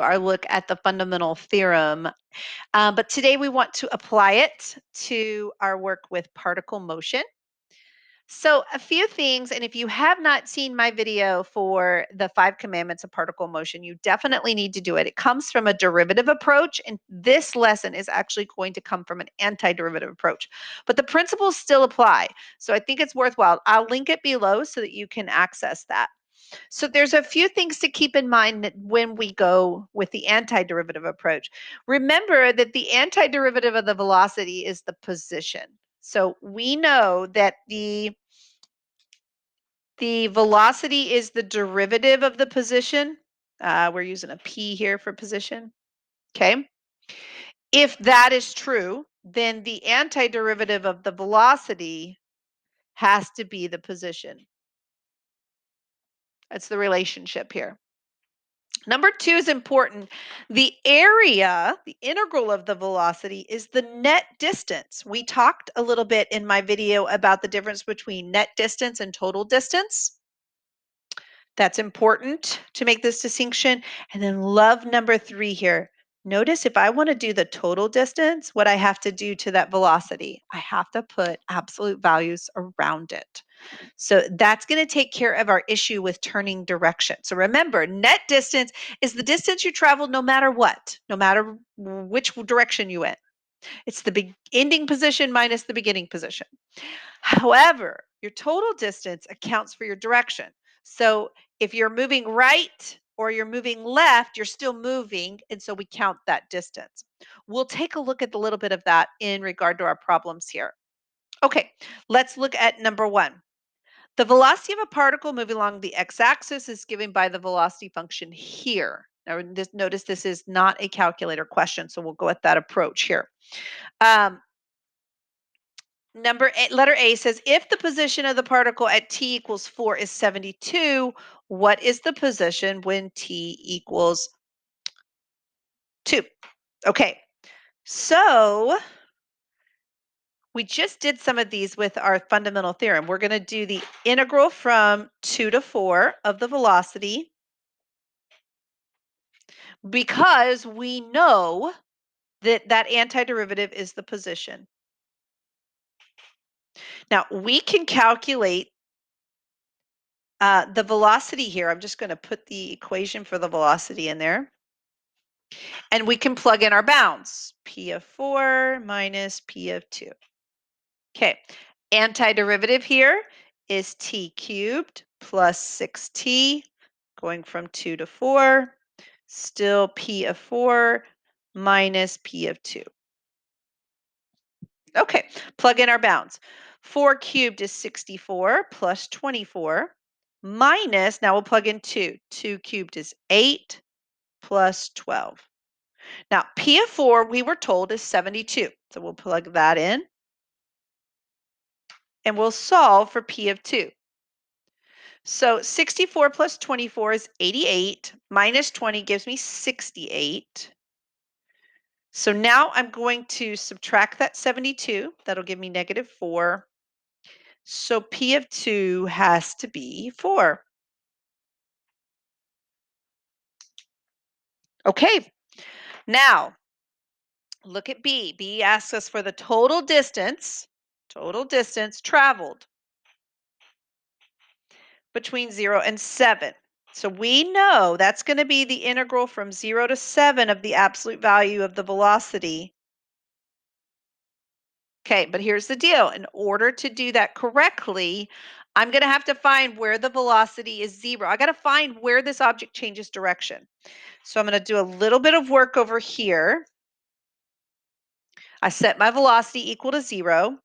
our look at the fundamental theorem. But today we want to apply it to our work with particle motion. So a few things, and if you have not seen my video for the 5 commandments of particle motion, you definitely need to do it. It comes from a derivative approach, and this lesson is actually going to come from an antiderivative approach. But the principles still apply, so I think it's worthwhile. I'll link it below so that you can access that. So there's a few things to keep in mind when we go with the antiderivative approach. Remember that the antiderivative of the velocity is the position. So we know that the velocity is the derivative of the position. We're using a P here for position. Okay. If that is true, then the antiderivative of the velocity has to be the position. That's the relationship here. Number 2 is important. The area, the integral of the velocity, is the net distance. We talked a little bit in my video about the difference between net distance and total distance. That's important to make this distinction. And then love number 3 here. Notice if I want to do the total distance, what I have to do to that velocity, I have to put absolute values around it. So that's going to take care of our issue with turning direction. So remember, net distance is the distance you traveled no matter what, no matter which direction you went. It's the ending position minus the beginning position. However, your total distance accounts for your direction. So if you're moving right or you're moving left, you're still moving, and so we count that distance. We'll take a look at a little bit of that in regard to our problems here. Okay, let's look at number 1. The velocity of a particle moving along the x-axis is given by the velocity function here. Now, notice this is not a calculator question, so we'll go at that approach here. Letter A says, if the position of the particle at t equals 4 is 72, what is the position when t equals 2? Okay, so we just did some of these with our fundamental theorem. We're going to do the integral from 2 to 4 of the velocity because we know that that antiderivative is the position. Now, we can calculate the velocity here. I'm just going to put the equation for the velocity in there. And we can plug in our bounds. P of 4 minus P of 2. Okay, antiderivative here is t cubed plus 6t, going from 2 to 4, still P of 4 minus P of 2. Okay, plug in our bounds. 4 cubed is 64 plus 24 minus, now we'll plug in 2. 2 cubed is 8 plus 12. Now, P of 4, we were told, is 72. So we'll plug that in. And we'll solve for P of 2. So 64 plus 24 is 88. Minus 20 gives me 68. So now I'm going to subtract that 72. That'll give me negative 4. So P of 2 has to be 4. Okay, now look at B. B asks us for the total distance traveled between 0 and 7. So we know that's going to be the integral from 0 to 7 of the absolute value of the velocity. Okay, but here's the deal. In order to do that correctly, I'm going to have to find where the velocity is 0. I got to find where this object changes direction. So I'm going to do a little bit of work over here. I set my velocity equal to 0.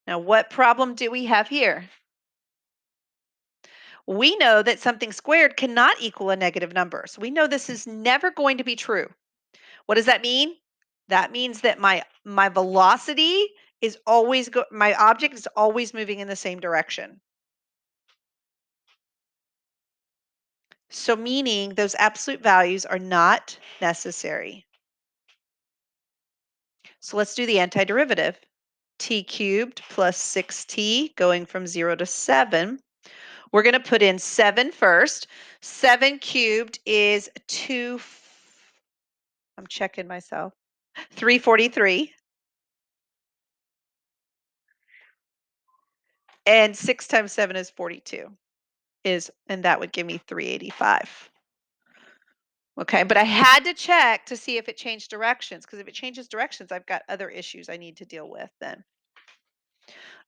Now, what problem do we have here? We know that something squared cannot equal a negative number. So we know this is never going to be true. What does that mean? That means that my velocity is always my object is always moving in the same direction. So meaning those absolute values are not necessary. So let's do the antiderivative. T cubed plus 6t going from 0 to 7. We're going to put in 7 first. 7 cubed is I'm checking myself. 343. And 6 times 7 is 42. And that would give me 385. Okay, but I had to check to see if it changed directions, because if it changes directions, I've got other issues I need to deal with then.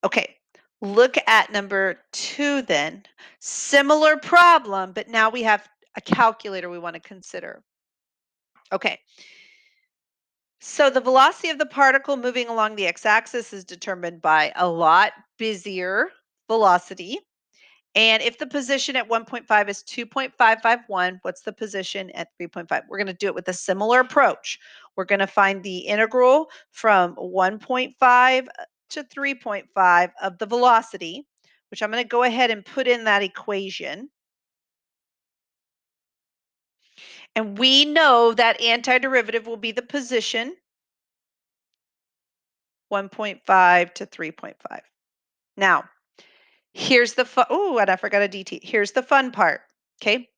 Okay, look at number 2 then. Similar problem, but now we have a calculator we want to consider. Okay, so the velocity of the particle moving along the x-axis is determined by a lot busier velocity. And if the position at 1.5 is 2.551, what's the position at 3.5? We're going to do it with a similar approach. We're going to find the integral from 1.5 to 3.5 of the velocity, which I'm going to go ahead and put in that equation. And we know that antiderivative will be the position 1.5 to 3.5. Now, here's the fun. Oh, and I forgot a DT. Here's the fun part. Okay.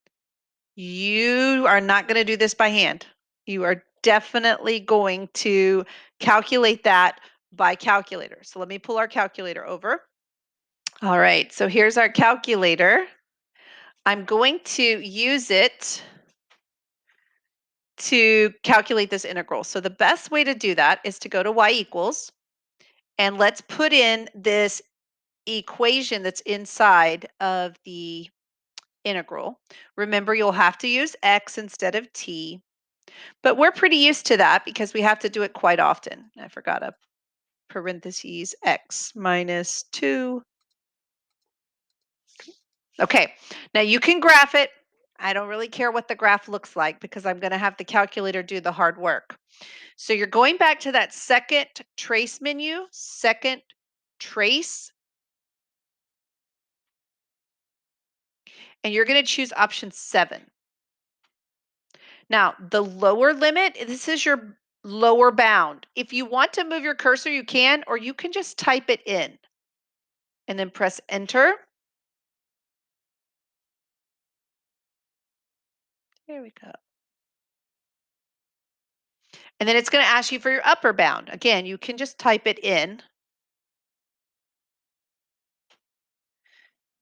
You are not going to do this by hand. You are definitely going to calculate that by calculator. So let me pull our calculator over. All right, so here's our calculator. I'm going to use it to calculate this integral. So the best way to do that is to go to y equals, and let's put in this equation that's inside of the integral. Remember, you'll have to use x instead of t. But we're pretty used to that because we have to do it quite often. I forgot a parentheses x minus 2. Okay, now you can graph it. I don't really care what the graph looks like because I'm going to have the calculator do the hard work. So you're going back to that second trace menu, second trace, and you're going to choose option 7. Now, the lower limit, this is your lower bound. If you want to move your cursor, you can, or you can just type it in and then press enter. There we go. And then it's going to ask you for your upper bound. Again, you can just type it in.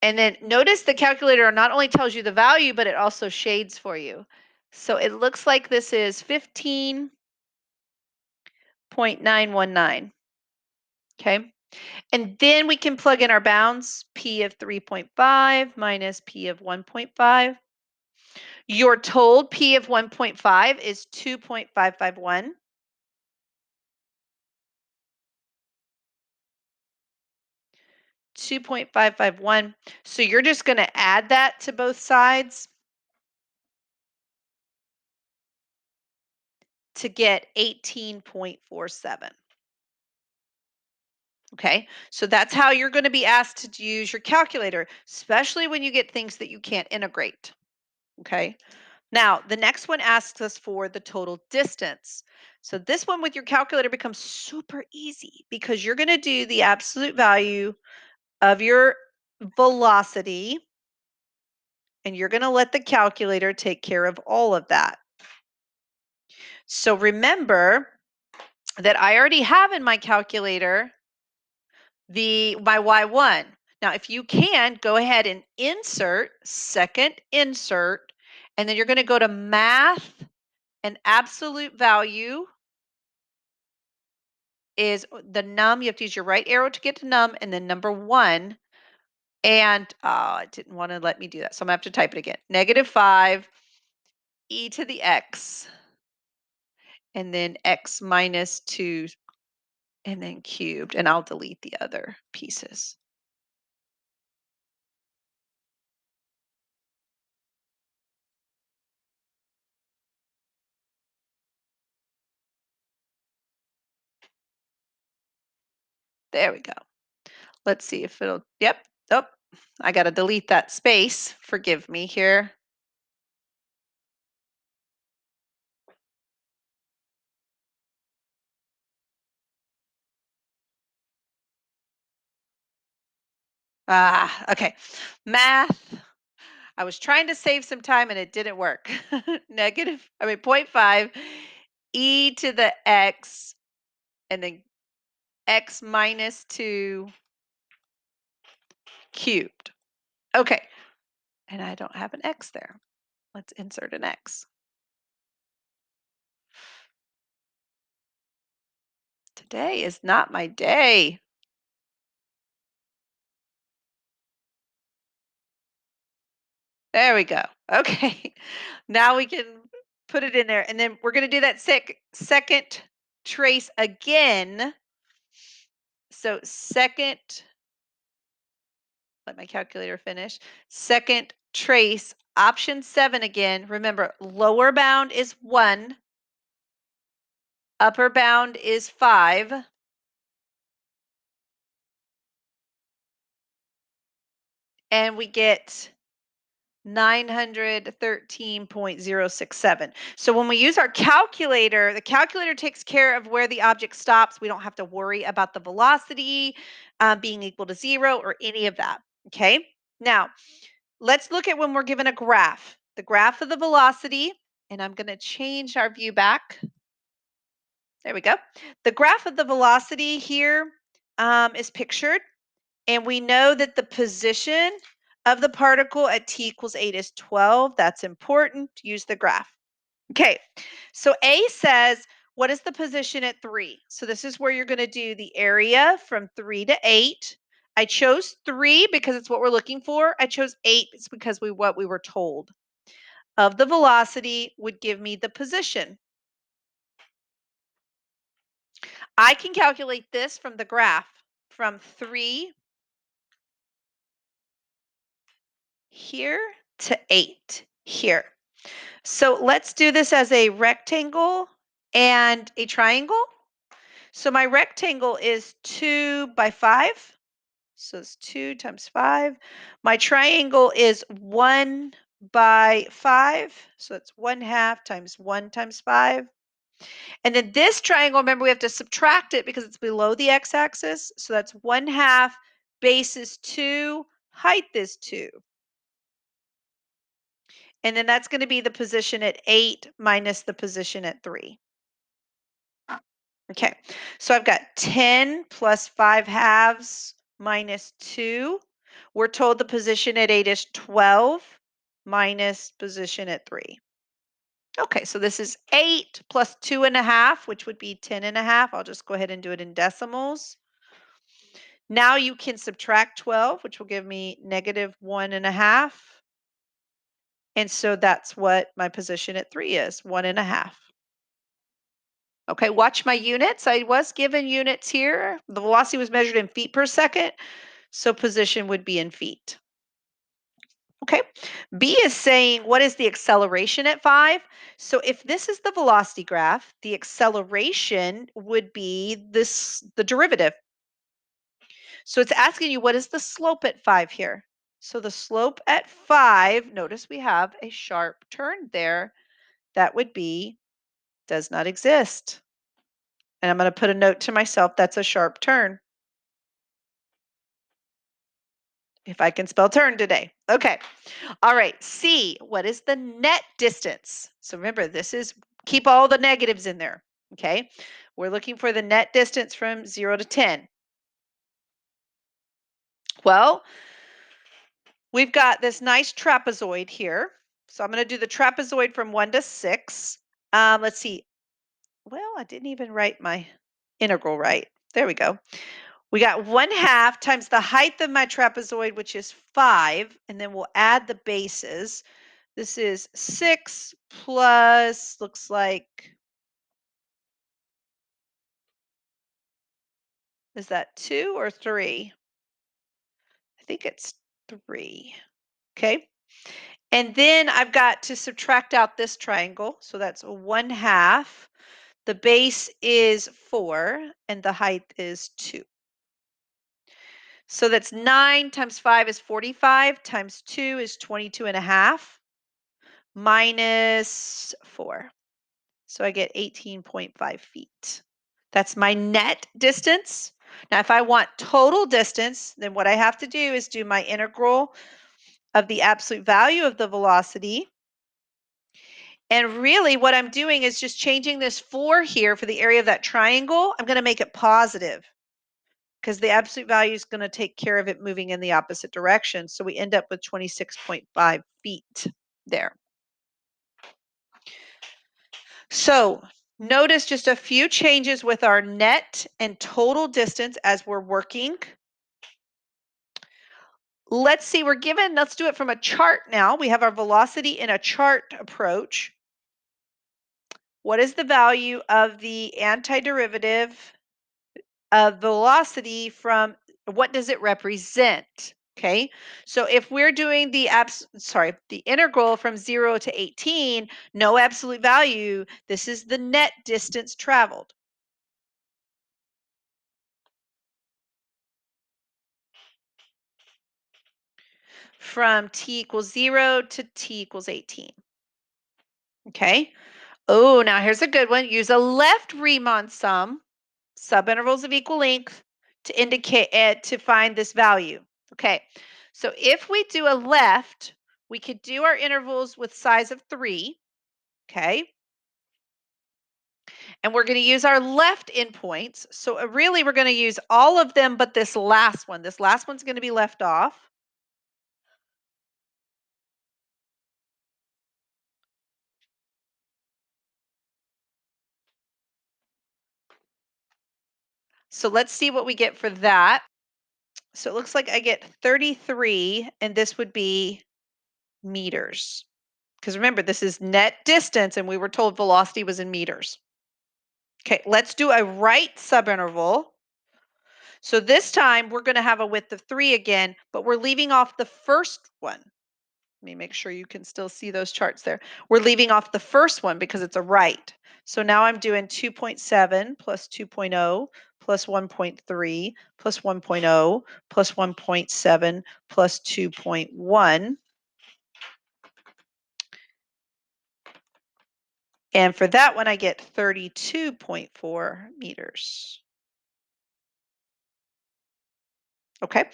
And then notice the calculator not only tells you the value, but it also shades for you. So it looks like this is 15.919. Okay. And then we can plug in our bounds, P of 3.5 minus P of 1.5. You're told P of 1.5 is 2.551. 2.551. So you're just going to add that to both sides to get 18.47. Okay, so that's how you're going to be asked to use your calculator, especially when you get things that you can't integrate. Okay, now the next one asks us for the total distance. So this one with your calculator becomes super easy because you're going to do the absolute value of your velocity, and you're going to let the calculator take care of all of that. So remember that I already have in my calculator my y1. Now, if you can, go ahead and insert, second insert, and then you're going to go to math, and absolute value is the num. You have to use your right arrow to get to num, and then number 1. And it didn't want to let me do that, so I'm going to have to type it again. -5 e to the x, and then x minus 2, and then cubed, and I'll delete the other pieces. There we go. Let's see if it'll, yep, oh, I got to delete that space. Forgive me here. Okay. Math. I was trying to save some time and it didn't work. Zero point 0.5 e to the x and then x minus 2 cubed. Okay. And I don't have an x there. Let's insert an x. Today is not my day. There we go. Okay. Now we can put it in there. And then we're going to do that second trace again. So second, let my calculator finish. Second trace, option 7 again. Remember, lower bound is 1. Upper bound is 5. And we get 913.067. So when we use our calculator, the calculator takes care of where the object stops. We don't have to worry about the velocity being equal to 0 or any of that. Okay. Now, let's look at when we're given a graph. The graph of the velocity, and I'm going to change our view back. There we go. The graph of the velocity here is pictured. And we know that the position of the particle at t equals 8 is 12. That's important. Use the graph. Okay, so A says, what is the position at 3? So this is where you're going to do the area from 3 to 8. I chose 3 because it's what we're looking for. I chose 8 it's because what we were told. Of the velocity would give me the position. I can calculate this from the graph from 3 here to 8 here. So let's do this as a rectangle and a triangle. So my rectangle is 2 by 5. So it's 2 times 5. My triangle is 1 by 5. So it's 1/2 times 1 times 5. And then this triangle, remember we have to subtract it because it's below the x-axis. So that's 1/2, base is 2, height is 2. And then that's going to be the position at 8 minus the position at 3. Okay, so I've got 10 plus 5/2 minus 2. We're told the position at 8 is 12 minus position at 3. Okay, so this is 8 plus 2.5, which would be 10.5. I'll just go ahead and do it in decimals. Now you can subtract 12, which will give me -1.5. And so that's what my position at 3 is, 1.5. Okay, watch my units. I was given units here. The velocity was measured in feet per second, so position would be in feet. Okay, B is saying what is the acceleration at 5? So if this is the velocity graph, the acceleration would be the derivative. So it's asking you what is the slope at 5 here? So the slope at 5, notice we have a sharp turn there. That would be does not exist. And I'm going to put a note to myself that's a sharp turn. If I can spell turn today. Okay. All right. C, what is the net distance? So remember, this is keep all the negatives in there. Okay. We're looking for the net distance from 0 to 10. Well, we've got this nice trapezoid here. So I'm going to do the trapezoid from 1 to 6. Let's see. Well, I didn't even write my integral right. There we go. We got 1/2 times the height of my trapezoid, which is 5, and then we'll add the bases. This is 6 plus, looks like, is that 2 or 3? I think it's 3. Okay. And then I've got to subtract out this triangle. So that's 1/2. The base is 4, and the height is 2. So that's 9 times 5 is 45, times 2 is 22.5, minus 4. So I get 18.5 feet. That's my net distance. Now, if I want total distance, then what I have to do is do my integral of the absolute value of the velocity. And really what I'm doing is just changing this 4 here for the area of that triangle. I'm going to make it positive because the absolute value is going to take care of it moving in the opposite direction. So we end up with 26.5 feet there. So notice just a few changes with our net and total distance as we're working. Let's see, let's do it from a chart now. We have our velocity in a chart approach. What is the value of the antiderivative of velocity from, what does it represent? Okay, so if we're doing the integral from 0 to 18, no absolute value, this is the net distance traveled. From t equals 0 to t equals 18. Okay. Oh, now here's a good one. Use a left Riemann sum, subintervals of equal length, to indicate to find this value. Okay. So if we do a left, we could do our intervals with size of 3. Okay. And we're going to use our left endpoints. So really, we're going to use all of them but this last one. This last one's going to be left off. So let's see what we get for that. So it looks like I get 33, and this would be meters. Because remember, this is net distance, and we were told velocity was in meters. Okay, let's do a right subinterval. So this time we're going to have a width of 3 again, but we're leaving off the first one. Let me make sure you can still see those charts there. We're leaving off the first one because it's a right. So now I'm doing 2.7 plus 2.0 plus 1.3 plus 1.0 plus 1.7 plus 2.1. And for that one, I get 32.4 meters. Okay.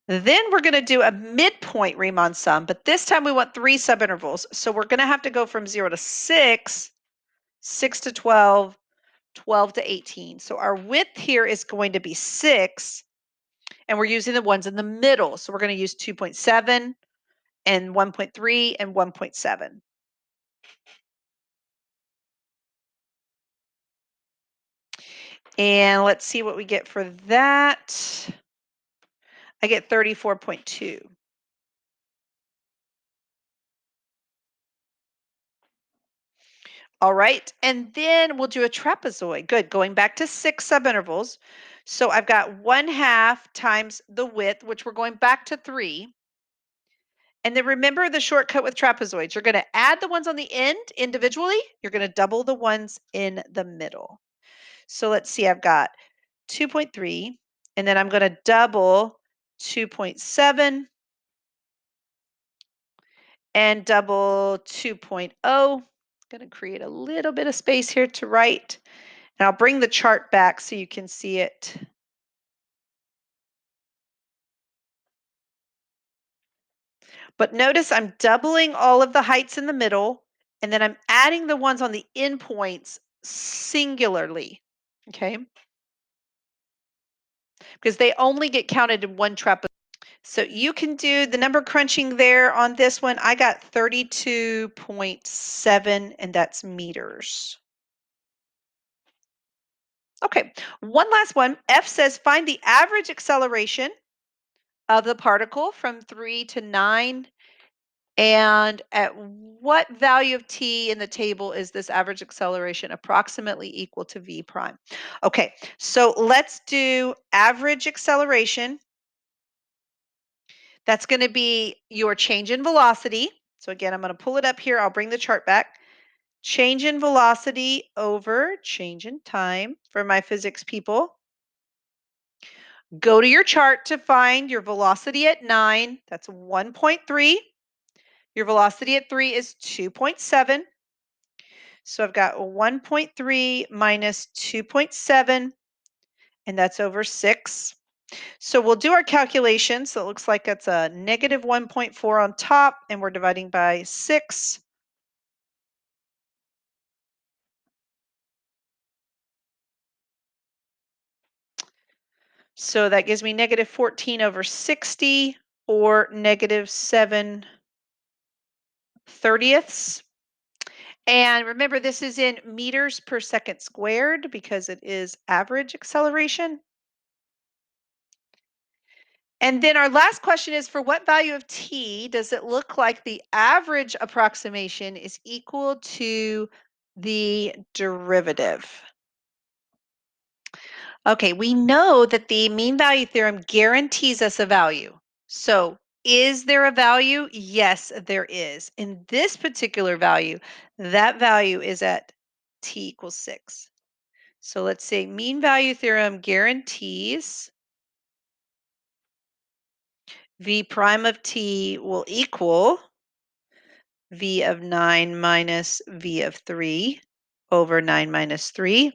Then we're going to do a midpoint Riemann sum, but this time we want 3 subintervals. So we're going to have to go from 0 to 6, 6 to 12, 12 to 18. So our width here is going to be 6, and we're using the ones in the middle. So we're going to use 2.7 and 1.3 and 1.7. And let's see what we get for that. I get 34.2. All right, and then we'll do a trapezoid. Good, going back to 6 subintervals. So I've got 1/2 times the width, which we're going back to 3. And then remember the shortcut with trapezoids. You're going to add the ones on the end individually. You're going to double the ones in the middle. So let's see, I've got 2.3, and then I'm going to double 2.7 and double 2.0. Going to create a little bit of space here to write. And I'll bring the chart back so you can see it. But notice I'm doubling all of the heights in the middle, and then I'm adding the ones on the endpoints singularly, okay? Because they only get counted in one trapezoid. So you can do the number crunching there on this one. I got 32.7, and that's meters. Okay, one last one. F says find the average acceleration of the particle from 3 to 9. And at what value of t in the table is this average acceleration approximately equal to v prime? Okay, so let's do average acceleration. That's going to be your change in velocity. So again, I'm going to pull it up here. I'll bring the chart back. Change in velocity over change in time for my physics people. Go to your chart to find your velocity at 9. That's 1.3. Your velocity at 3 is 2.7. So I've got 1.3 minus 2.7, and that's over 6. So we'll do our calculation. So it looks like it's a negative 1.4 on top, and we're dividing by 6. So that gives me negative 14 over 60, or negative 7/30. And remember, this is in meters per second squared because it is average acceleration. And then our last question is, for what value of t does it look like the average approximation is equal to the derivative? Okay, we know that the mean value theorem guarantees us a value. So is there a value? Yes, there is. In this particular value, that value is at t equals 6. So let's say mean value theorem guarantees v prime of t will equal v of 9 minus v of 3 over 9 minus 3.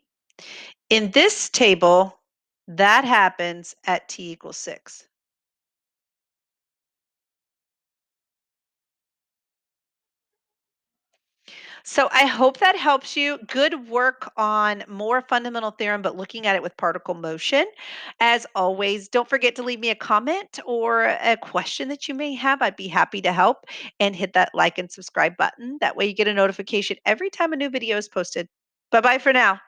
In this table, that happens at t equals 6. So I hope that helps you. Good work on more fundamental theorem, but looking at it with particle motion. As always, don't forget to leave me a comment or a question that you may have. I'd be happy to help, and hit that like and subscribe button. That way you get a notification every time a new video is posted. Bye bye for now.